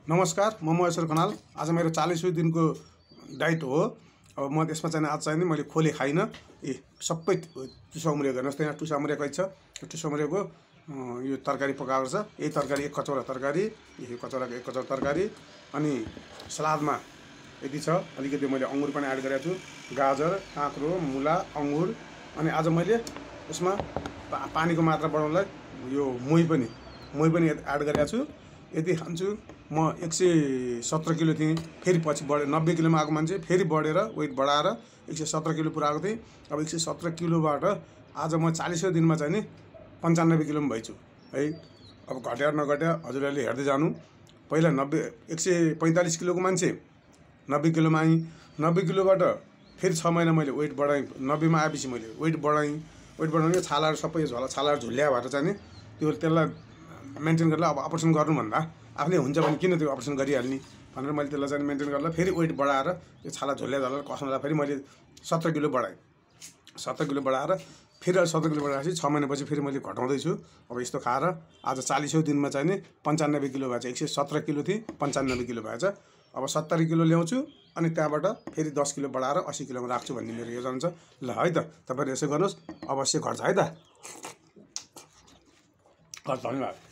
नमस्कार, म महेश्वर खनाल। आज मेरो 40औं दिनको डाइट हो। अब म त्यसमा चाहिँ आज चाहिँ मैले खोले खाइनँ। सबै टुसा उम्रेको हेर्नुहोस् त, यहाँ टुसा उम्रेको छ। यो टुसा उम्रेको यो तरकारी पकाएको छ। यही तरकारी एक कचौरा तरकारी, यो कचौराको एक कचौरा तरकारी। अनि सलादमा यति छ। अलिकति मैले अङ्गुर पनि एड गरेको छु, गाजर, काँक्रो, मुला, अङ्गुर। अनि आज मैले यसमा पानीको मात्रा बढाउनलाई यो मोही पनि एड गरेको छु। यति खान्छु। म 117 किलो थिएँ, फेरि पछि बढेँ। 90 किलोमा आएको मान्छे फेरि बढेर वेट बढाएर 117 किलो पुऱ्याएको थिएँ। अब 117 किलोबाट आज म 40औं दिनमा चाहिँ नि 95 किलोमा भइछु है। अब घट्या नघट्या हजुरहरूले हेर्दै जानु। पहिला 145 किलोको मान्छे 90 किलोमा आएँ। 90 किलोबाट फेरि 6 महिना मैले वेट बढाएँ। 90मा आएपछि मैले वेट बढाउने छालाहरू सबै छालाहरू झुल्या भएर चाहिँ नि त्यसलाई मेन्टेन गरेर अब अपरेसन गर्नुभन्दा आफूले हुन्छ भने किन त्यो अपरेसन गरिहाल्ने भनेर मैले त्यसलाई चाहिँ मेन्टेन गरेर फेरि वेट बढाएर त्यो छाला झुल्या कस्नलाई फेरि मैले 17 किलो बढाएँ। 17 किलो बढाएर फेरि 17 किलो बढाएपछि 6 महिनापछि फेरि मैले घटाउँदैछु। अब यस्तो खाएर आज 40औं दिनमा चाहिँ नि 95 किलो भएछ। 117 किलो थिएँ, 95 किलो भएछ। अब 70 किलो ल्याउँछु अनि त्यहाँबाट फेरि 10 किलो बढाएर 80 किलोमा राख्छु भन्ने मेरो योजना छ। ल है त, तपाईँले यसो गर्नुहोस्, अवश्य घट्छ है त। धन्यवाद।